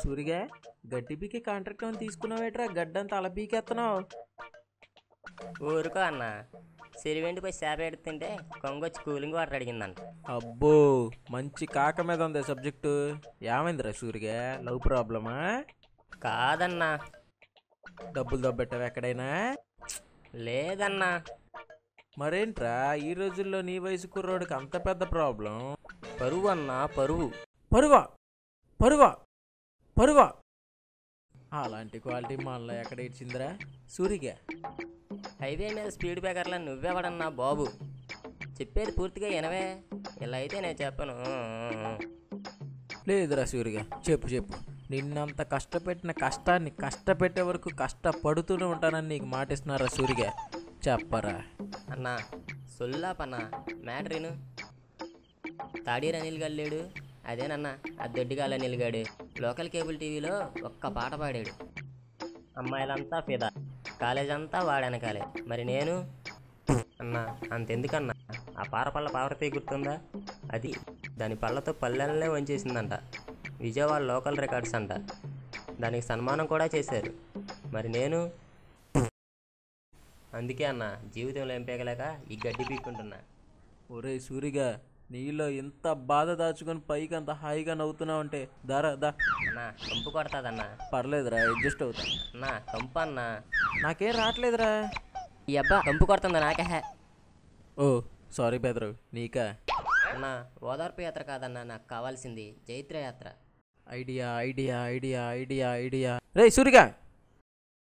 సూరిగా గడ్డి పీకే కాంట్రాక్ట్ అని తీసుకున్నావేట్రా? గడ్డంతా అలా పీకేస్తున్నావు. ఊరుకో అన్న, సిరివెండిపోయి చేప ఎడుతుంటే కొంగొచ్చి కూలింగ్ వాటర్ అడిగిందంట. అబ్బో, మంచి కాక మీద ఉంది సబ్జెక్టు. ఏమైందిరా సూరిగా? లవ్ ప్రాబ్లమా? కాదన్నా. డబ్బులు దొబ్బెట్టావు ఎక్కడైనా? లేదన్నా. మరేంట్రా ఈ రోజుల్లో నీ వయసు కుర్రోడికి అంత పెద్ద ప్రాబ్లం? పరువు అన్నా, పరువు. పరువా? పరువా? పరువా? అలాంటి క్వాలిటీ మనలో ఎక్కడ ఇచ్చిందిరా సూరిగా? హైవే మీద స్పీడ్ బ్రేకర్లా నువ్వెవడన్నా బాబు? చెప్పేది పూర్తిగా వినవే. ఇలా అయితే నేను చెప్పను. లేదురా సూరిగా, చెప్పు చెప్పు. నిన్నంత కష్టపెట్టిన కష్టాన్ని కష్టపెట్టే వరకు కష్టపడుతూనే ఉంటానని నీకు మాటిస్తున్నారా సూరిగా? చెప్పరా అన్నా. సొల్లాపన్నా, మ్యాటరీను. తాడీర్ అనిల్ గల్లేడు అదేనన్నా. ఆ దొడ్డిగాల అనిల్ గాడు లోకల్ కేబుల్ టీవీలో ఒక్క పాట పాడాడు. అమ్మాయిలంతా ఫిదా, కాలేజ్ అంతా వాడనకాలే. మరి నేను అన్నా అంతెందుకన్నా, ఆ పారపళ్ళ పావర్తీ గుర్తుందా? అది దాని పళ్ళతో పల్లెలనే వంచేసిందంట. విజయవాడ లోకల్ రికార్డ్స్ అంట. దానికి సన్మానం కూడా చేశారు. మరి నేను అందుకే అన్న జీవితంలో ఏం పేగలేక ఈ గడ్డి పీక్కుంటున్నా. ఒరే సూరిగా, నీలో ఎంత బాధ దాచుకొని పైకి అంత హాయిగా నవ్వుతున్నావు అంటే దారా దా అన్నా. కంపు కొడతాదన్నా. పర్లేదురా, అడ్జస్ట్ అవుతా. అన్నా కంపు అన్నా. నాకేం రావట్లేదురా. ఈ అబ్బా కంపు కొడుతుందా నాకే? ఓ సారీ బెదరు, నీకా? అన్నా ఓదార్పు యాత్ర కాదన్నా, నాకు కావాల్సింది జైత్ర యాత్ర. Idea idea idea idea idea. రే సూరిగా,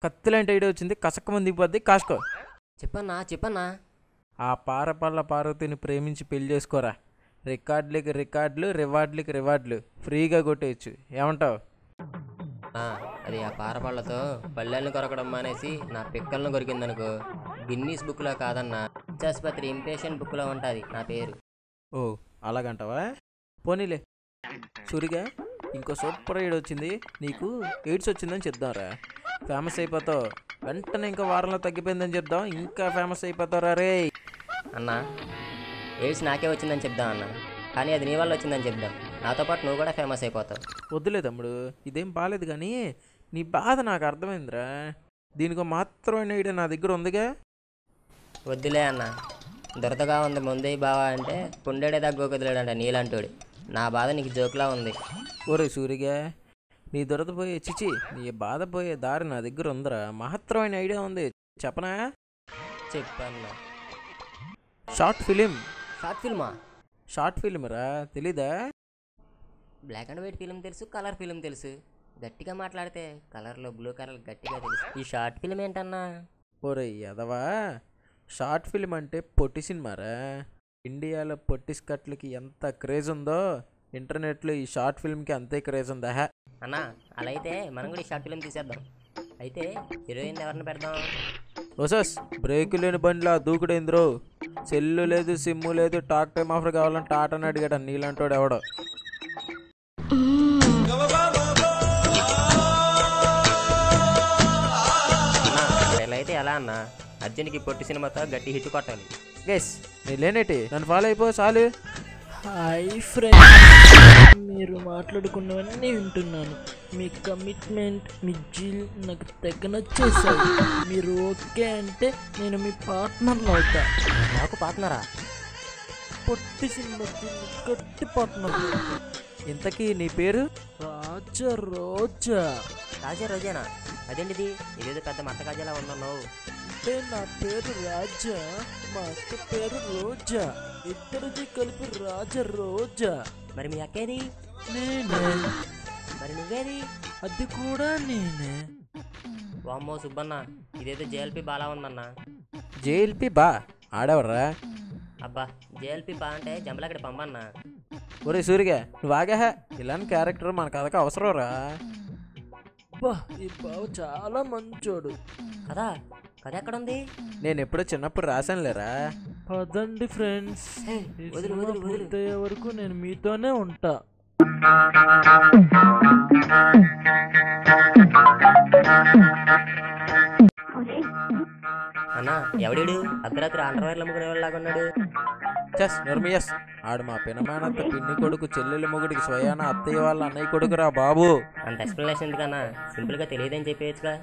కత్తిలాంటి ఐడియా వచ్చింది. కసక్క దిగిపోద్ది, కాసుకో. చెప్పన్నా చెప్పన్నా. ఆ పారపల్ల పార్వతిని ప్రేమించి పెళ్లి చేసుకోరా. రికార్డులకి రికార్డులు, రివార్డులకి రివార్డులు ఫ్రీగా కొట్టేయచ్చు. ఏమంటావు? అది ఆ పారపళ్ళతో పల్లెలను కొరకడం మానేసి నా పిక్కలను కొరికిందనుకో, గిన్నీస్ బుక్లో కాదన్నా, ఆసుపత్రి ఇంపేషెంట్ బుక్లో ఉంటుంది నా పేరు. ఓ అలాగంటావా? పోనీలే సూరిగా, ఇంకో సూపర్ ఎయిడ్ వచ్చింది. నీకు ఎయిడ్స్ వచ్చిందని చెప్దాంరా. ఫేమస్ అయిపోతావు. వెంటనే ఇంకో వారంలో తగ్గిపోయిందని చెప్దాం, ఇంకా ఫేమస్ అయిపోతావురా రే. అన్నా ఎయిడ్స్ నాకే వచ్చిందని చెప్దాం అన్నా, కానీ అది నీ వల్ల వచ్చిందని చెప్దాం. నాతో పాటు నువ్వు కూడా ఫేమస్ అయిపోతావు. వద్దులే తమ్ముడు, ఇదేం బాగాలేదు. కానీ నీ బాధ నాకు అర్థమైందిరా. దీనికి మాత్రమే ఐడియా నా దగ్గర ఉందిగా. వద్దులే అన్న, దొరదగా ఉంది ముందే బావా అంటే పుండేడే దగ్గోకదిలేడంట నీలాంటోడు. నా బాధ నీకు జోక్లా ఉంది. ఓరే సూరిగా, నీ దొరద పోయే చిచి నీ బాధ పోయే దారి నా దగ్గర ఉందిరా. మహత్తరమైన ఐడియా ఉంది, చెప్పనా? చెప్పన్నా. Short film. షార్ట్ ఫిల్మా? షార్ట్ ఫిలిం రా, తెలీదా? బ్లాక్ అండ్ వైట్ ఫిలిం తెలుసు, కలర్ ఫిలిం తెలుసు. గట్టిగా మాట్లాడితే కలర్లో బ్లూ కలర్ గట్టిగా తెలుసు. ఈ షార్ట్ ఫిలిం ఏంటన్నా? ఓరే యదవా, షార్ట్ ఫిలిం అంటే పొట్టి సినిమారా. ఇండియాలో పొట్టి స్కట్లకి ఎంత క్రేజ్ ఉందో, ఇంటర్నెట్లో ఈ షార్ట్ ఫిల్మ్కి అంతే క్రేజ్ ఉందా? అన్నా అలా అయితే మనం కూడా ఈ షార్ట్ ఫిలిం తీసేద్దాం. అయితే హీరోయిన్ ఎవరిని పెడదాం? ఓసస్ బ్రేక్ లేని బండిలా దూకుడైందిరో. సెల్లు లేదు, సిమ్ము లేదు, టాక్ టైమ్ ఆఫర్ కావాలని టాటాని అడిగాడు నీలాంటోడు ఎవడో. ఇలా అయితే ఎలా అన్నా? అర్జున్కి పొట్టి సినిమాతో గట్టి హిట్ కొట్టాలి. గెస్ నీ లేనేటి, నన్ను ఫాలో అయిపో చాలు. హాయ్ ఫ్రెండ్స్, మీరు మాట్లాడుకున్నవన్నీ వింటున్నాను. మీ కమిట్మెంట్, మీ జీల్ నాకు తెగ నచ్చేసాయి. మీరు ఓకే అంటే నేను మీ పార్ట్నర్ అవుతా. నాకు పార్ట్నరా? పొట్టి సినిమాకి గట్టి పార్ట్నర్. ఇంతకీ నీ పేరు? రాజా రోజా. రాజా రోజేనా? అదేంటిది, ఇదేదో పెద్ద మట్ట కాజాలా ఉన్నావు. అంటే నా పేరు రాజా, మా అక్క పేరు రోజా, ఇద్దరిది కలిపి రాజా రోజా. మరి మీ అక్కేది? నేనే. నువ్వేది? అది కూడా నేనే. వామ్మో సుబ్బన్న, ఇదేదో జేఎల్పి బాలా ఉందన్న. జేఎల్పి బా ఆడెవర్రా? అబ్బా, జేఎల్పి బా అంటే జంబలక్కడి పంపన్నా. ఒరే సూరిగా నువ్వు ఆగాహ, ఇలాంటి క్యారెక్టర్ మన కథకు అవసరం రా. బా ఈ బావ చాలా మంచోడు. కదా కథ ఎక్కడుంది? నేను ఎప్పుడో చిన్నప్పుడు రాశాను లేరా. పదండి ఫ్రెండ్స్, ఈ వదులు, సినిమా వదులు, వదులు. పూర్తయ్యే వరకు నేను మీతోనే ఉంటా. అన్నా ఎవడీడు అర్ధరాత్రి అండర్వేర్లు అమ్ముకునే వాళ్ళలాగా ఉన్నాడు. చెస్ నిర్మయస్, ఆడు మా పినమానంత పిన్ని కొడుకు చెల్లెలి మొగుడికి స్వయాన అత్తయ్య వాళ్ళ అన్నయ్య కొడుకురా బాబు. అంత ఎక్స్ప్లెనేషన్ ఎందుకన్నా, సింపుల్ గా తెలియదని చెప్పేయచ్చుగా.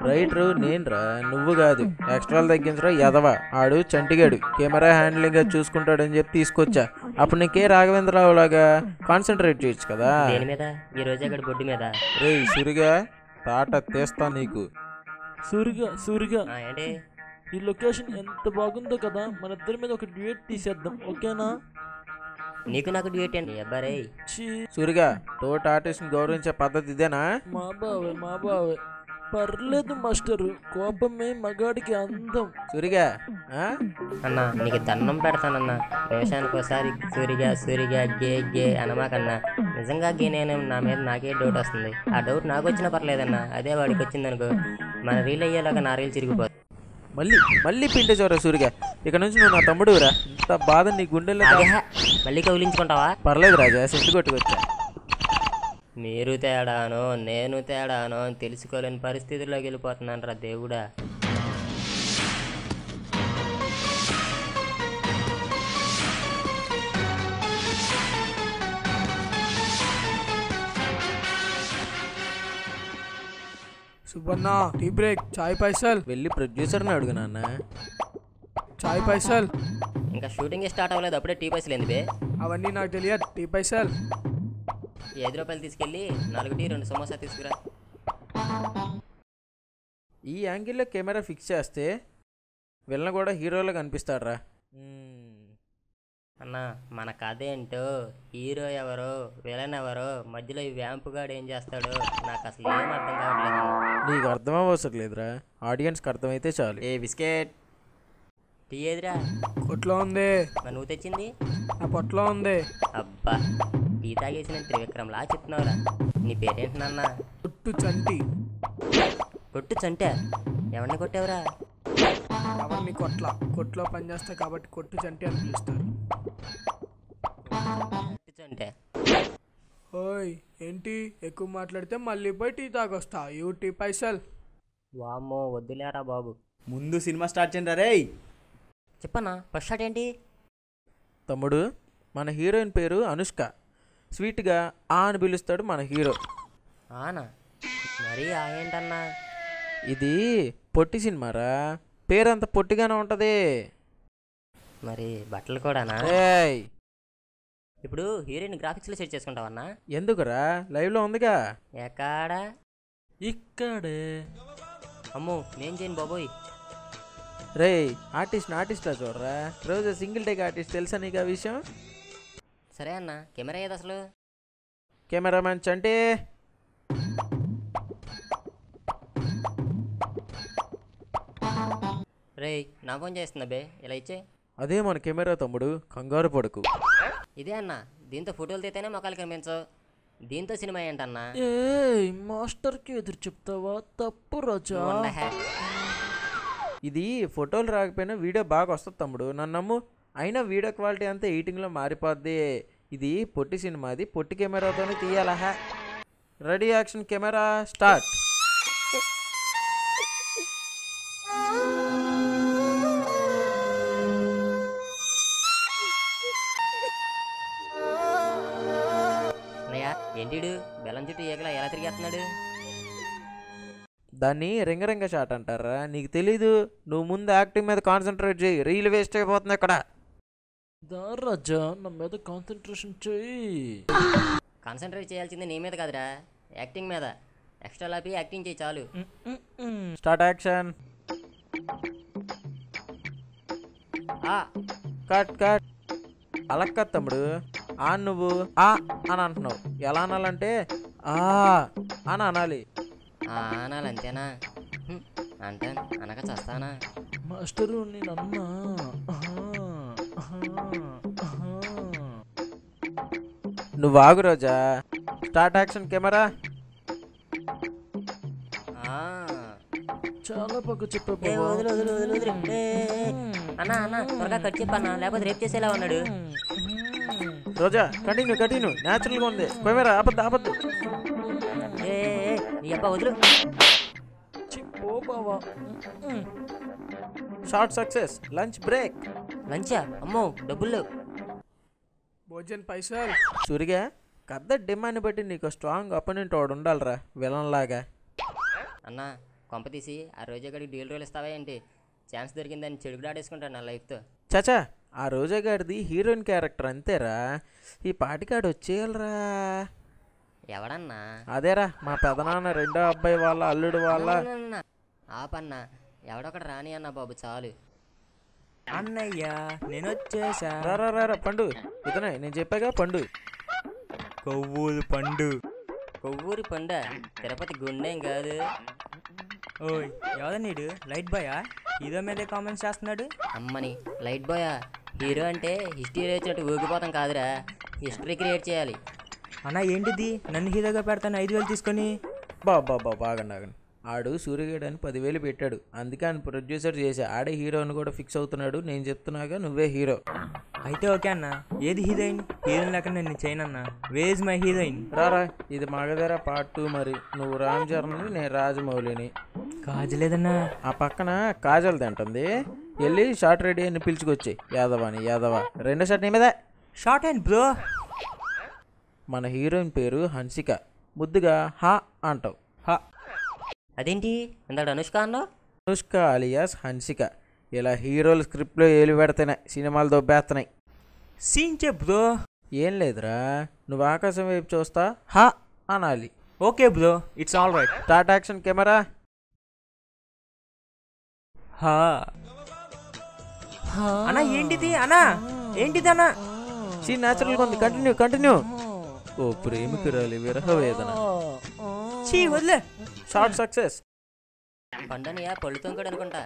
రైటరు నేనురా, నువ్వు కాదు. ఎక్స్ట్రాలు తగ్గించరా ఎదవా. ఆడు చంటిగాడు, కెమెరా హ్యాండ్లింగ్ అది చూసుకుంటాడని చెప్పి తీసుకొచ్చా. అప్పుడు నీకే రాఘవేంద్రరావు లాగా కాన్సన్ట్రేట్ చేయొచ్చు కదా. దేని మీద? ఈ రోజు అక్కడ బొడ్డు మీద. రే సురిగా తాట తీస్తా నీకు. సూరిగా ఏంటి? ఈ లొకేషన్ ఎంత బాగుందో కదా, మన ఇద్దరి మీద ఒక డ్యూయట్ తీసేద్దాం, ఓకేనా? నీకు నాకు డ్యూటీ అండి అబ్బారే. సురిగా తోటి ఆర్టిస్ట్ని గౌరవించే పద్ధతి ఇదేనా? మా బావే పర్లేదు మాస్టరు, కోపమే మగాడికి అందం. సురిగా అన్నా నీకు దండం పెడతానన్నా, నిమిషానికి ఒకసారి సూరిగా గే గే అనమాకన్నా. నిజంగా గే నేను నా మీద నాకే డౌట్ వస్తుంది. ఆ డౌట్ నాకు వచ్చినా పర్లేదన్నా, అదే వాడికి వచ్చిందనుకో మన రీల్ అయ్యేలాగా నా రీల్ చిరిగిపోతుంది. మళ్ళీ పింటేశ్వరా సూరిగా. ఇక నుంచి నువ్వు నా తమ్ముడురా. ఇంత బాధ నీ గుండెల్లో మళ్ళీ కౌలించుకుంటావా? పర్లేదు రాజా, సెంటు కొట్టుకొచ్చా. మీరు తేడానో నేను తేడానో అని తెలుసుకోలేని పరిస్థితుల్లోకి వెళ్ళిపోతున్నాను రా దేవుడా. సుబ్బన్న టీ బ్రేక్, చాయ్ పైసల్. వెళ్ళి ప్రొడ్యూసర్ని అడుగు నాన్న. చాయ్ పైసల్. ఇంకా షూటింగ్ స్టార్ట్ అవ్వలేదు, అప్పుడే టీ పైసలు ఏంది బే? అవన్నీ నాకు తెలియదు. టీ పైసల్. 5 రూపాయలు తీసుకెళ్ళి 4 టీ 2 సమోసా తీసుకురా. ఈ యాంగిల్లో కెమెరా ఫిక్స్ చేస్తే విలన్ కూడా హీరోలో కనిపిస్తాడ్రా. అన్నా మన కథ ఏంటో, హీరో ఎవరో విలన్ ఎవరో, మధ్యలో ఈ వ్యాంపుగాడు ఏం చేస్తాడో నాకు అసలు ఏం అర్థం కావట్లేదు. నీకు అర్థం అవసరం లేదురా, ఆడియన్స్కి అర్థమైతే చాలు. ఏ బిస్కెట్ టీ ఏదిరా? కొట్లో ఉంది. మరి నువ్వు తెచ్చింది? నా పొట్లో ఉంది. అబ్బా, టీ తాగేసిన త్రివిక్రమ్లా చెప్తున్నావురా. నీ పేరేంటి నాన్న? కొట్టు చంటి. కొట్టు చంటే? ఎవరిని కొట్టావురా? ఎవరిని కొట్లో పనిచేస్తా కాబట్టి కొట్టు చంటి అని పిలుస్తారు. కొట్టు చంటే? ఓయ్ ఏంటి ఎక్కువ మాట్లాడితే మళ్ళీ పోయి టీ తాగొస్తా. టీ పైసల్. వామ్మో వద్దులేరా బాబు. ముందు సినిమా స్టార్ట్ చేయండి రే. చెప్పన్నా ఫస్ట్ షాట్ ఏంటి? తమ్ముడు, మన హీరోయిన్ పేరు అనుష్క. స్వీట్గా ఆ అని పిలుస్తాడు మన హీరో. ఆనా? మరీ ఆ ఏంటన్నా? ఇది పొట్టి సినిమారా, పేరంత పొట్టిగానే ఉంటుంది. మరి బట్టలు కూడానా? ఏయ్ ఇప్పుడు హీరోయిన్ గ్రాఫిక్స్లో సెట్ చేసుకుంటావన్నా? ఎందుకురా, లైవ్లో ఉందిగా. ఎక్కడా? ఇక్కడే. అమ్మో నేను చేయను బాబోయ్. రే ఆర్టిస్ట్లా చూడరా, రోజు సింగిల్ టేక్ ఆర్టిస్ట్ తెలుసా నీకు ఆ విషయం? సరే అన్న, కెమెరా ఏది అసలు? కెమెరామ్యాన్ చంటే. రే నా ఫోన్ చేస్తున్నా బే, ఇలా ఇచ్చే. అదే మన కెమెరా తమ్ముడు, కంగారు పడుకు. ఇదే అన్న, దీంతో ఫోటోలు తీతేనే మొక్కలు కనిపించవు. దీంతో సినిమా ఏంటన్నా? ఏ మాస్టర్కి ఎదురు చెప్తావా? తప్పు రాజా. ఇది ఫోటోలు రాకపోయినా వీడియో బాగా వస్తుంది తమ్ముడు, నన్ను నమ్ము. అయినా వీడియో క్వాలిటీ అంతా ఎడిటింగ్లో మారిపోద్ది. ఇది పొట్టి సినిమా, అది పొట్టి కెమెరాతోనే తీయాలా. Ready action camera start. అన్నయ్య ఏంటిడు బెల్లం చుట్టూ ఏకలా ఎలా తిరిగేస్తున్నాడు? దాన్ని రింగ షాట్ అంటారా, నీకు తెలీదు. నువ్వు ముందు యాక్టింగ్ మీద కాన్సన్ట్రేట్ చేయి, రీల్ వేస్ట్ అయిపోతుంది ఇక్కడ. దా రాజా, నా మీద కాన్సన్ట్రేషన్ చెయ్యి. కాన్సన్ట్రేట్ చేయాల్సింది నీ మీద కాదురా, యాక్టింగ్ మీద. ఎక్స్ట్రా లాపి యాక్టింగ్ చేయి చాలు. Start action. కట్. అలా కాదు తమ్ముడు, ఆ నువ్వు ఆ అని అంటున్నావు. ఎలా అనాలంటే ఆ అని అనాలి. అనాలి అంతేనా? అంటాను అనక చస్తానా? మాస్టరు నేను అన్నా. నువ్వు ఆగు రోజా. Start action camera. చాలా బాగా చెప్పా ఏ బావా. వదులు వదులు వదులు వదులు. అన్నా అన్న త్వరగా కట్ చెప్పన్నా, లేకపోతే రేపు చేసేలా ఉన్నాడు. రోజా కంటిన్యూ న్యాచురల్గా ఉంది. కెమెరా ఆపద్దు. ఏ నీ అబ్బా వదులు. చెప్పో బావా. Short success. Lunch break. లంచా? అమ్మో డబ్బులు లేవు. భోజన్ పైసలు. సూరిగా కథ డిమాండ్ బట్టి నీకు స్ట్రాంగ్ అపోనెంట్ వాడు ఉండాలిరా, విలన్ లాగా. అన్న కొంప తీసి ఆ రోజు గడికి డ్యూల్ రోల్ ఇస్తావా ఏంటి? ఛాన్స్ దొరికిందని చెడుగుడు ఆడేసుకుంటాను నా లైఫ్తో. చచా ఆ రోజా గారిది హీరోయిన్ క్యారెక్టర్ అంతేరా. ఈ పాటికాడు వచ్చేయాలరా. ఎవడన్నా? అదేరా మా పెదనాన్న రెండో అబ్బాయి వాళ్ళ అల్లుడు వాళ్ళ. ఆపన్న ఎవడొకడు రాని అన్న బాబు చాలు. అన్నయ్య నేను వచ్చేసా. రా పండు. ఇతనే నేను చెప్పాగా పండు. కొవ్వూరు పండు. కొవ్వూరి పండ తిరుపతి గుండెం కాదు. ఓయ్ ఎవరు నీడు? లైట్ బాయా? హీరో మీదే కామెంట్స్ చేస్తున్నాడు. అమ్మని లైట్ బాయా? హీరో అంటే హిస్టరీ వచ్చినట్టు ఊగిపోతాం కాదురా, హిస్టరీ క్రియేట్ చేయాలి. అన్న ఏంటిది? నన్ను హీరోగా పెడతాను 5,000 తీసుకొని. బాగండి. ఆడు సూర్యగడ్ అని 10,000 పెట్టాడు, అందుకే ఆయన ప్రొడ్యూసర్ చేసి ఆడే హీరో అని కూడా ఫిక్స్ అవుతున్నాడు. నేను చెప్తున్నాగా నువ్వే హీరో. అయితే ఓకే అన్న. ఏది హీరోయిన్? హీరోయిన్ లేక నేను చేయను అన్న. Where's my heroine? రారా ఇది మగధర పార్ట్ 2. మరి నువ్వు రామ్ చరణ్ని, నేను రాజమౌళిని. కాజలేదన్నా. ఆ పక్కన కాజల్ తింటుంది. వెళ్ళి షార్ట్ రెడీ అని పిలుచుకొచ్చి యాదవ. రెండో షార్ట్ నీ మీద. Short hand bro. మన హీరోయిన్ పేరు హన్సిక. ముద్దుగా హా అంటావు. హా. అదేంటి ఇందాక అనుష్క అన్నావు? అనుష్క అలియాస్ హన్సిక. ఇలా హీరోలు స్క్రిప్ట్లో ఏలు పెడుతున్నాయి, సినిమాలు దొబ్బేస్తున్నాయి. సీన్ చెప్ బ్రో. ఏం లేదురా, నువ్వు ఆకాశం వైపు చూస్తా హా అనాలి. Okay bro, it's all right. Start action camera. హా అన్నా ఏంటిది? అన్నా ఏంటిది అన్నా? సీన్ న్యాచురల్గా ఉంది. కంటిన్యూ. ఓ ప్రేమికురాలి విరహ వేదన. చీ వదిలే. Short success. పండనియా పళ్ళు తొంకడు అనుకుంటా.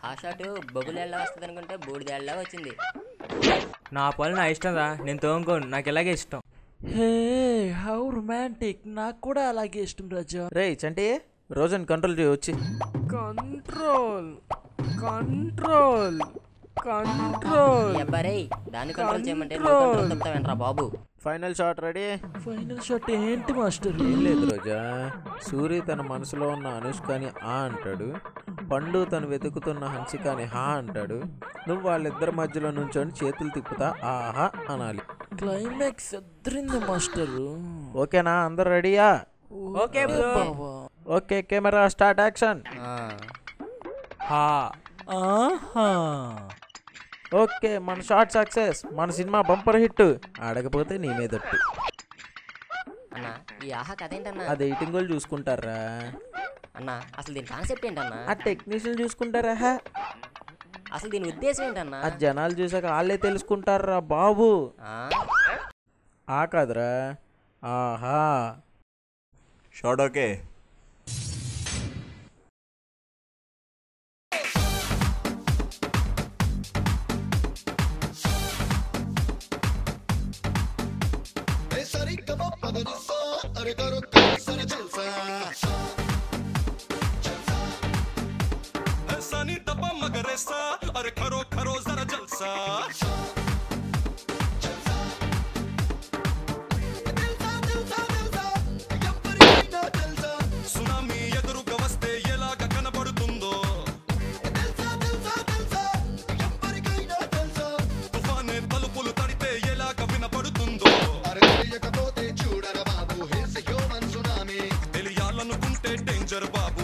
ఆ షాటు బొగులేళ్ళ వస్తుంది అనుకుంటే బూడిదేళ్ళ వచ్చింది. నా పళ్ళు నా ఇష్టం రా, నేను తోముకోను, నాకు ఇలాగే ఇష్టం. Hey how romantic. నాకు కూడా అలాగే ఇష్టం రాజా. రే చంటి రోజన్ కంట్రోల్ చేయొచ్చి. కంట్రోల్. అబ్బారే దాన్ని కంట్రోల్ చేయమంటే నువ్వు కంట్రోల్ తప్పుతావేంట్రా బాబు? Final shot ready. Final shot ఏంటి మాస్టర్? ఏం లేదు రోజా, సూరి తన మనసులో ఉన్న అనుష్కని ఆ అంటాడు, పండు తను వెతుకుతున్న హన్సికని హా అంటాడు. నువ్వు వాళ్ళిద్దరి మధ్యలో నుంచొని చేతులు తిప్పుతా ఆహా అనాలి. క్లైమాక్స్ అద్దరింది మాస్టర్. ఓకేనా? అందరు రెడీయా? Okay bro. Okay camera start action. హా ఆహా. ఓకే మన షార్ట్ సక్సెస్. మన సినిమా బంపర్ హిట్. ఆడకపోతే నీ మీదట్టు. అన్నా ఈ ఆహా కథ ఏంటన్నా? అది ఎయిటింగ్ వాళ్ళు చూసుకుంటారా? అన్నా అసలు దీని కాన్సెప్ట్ ఏంటన్నా? ఆ టెక్నీషియన్ చూసుకుంటారా? అసలు దీని ఉద్దేశం ఏంటన్నా? ఆ జనాలు చూసాక వాళ్ళే తెలుసుకుంటారా బాబు. ఆ కాదురా ఆహా. Short okay. अरे खरो जरा जलसा సునామీ ఎదురుగా వస్తే ఎలాగ కనబడుతుందో, తుఫానే తలుపులు తడితే ఎలాగ వినపడుతుందో, తెలియాలనుకుంటే డేంజర్ బాబు.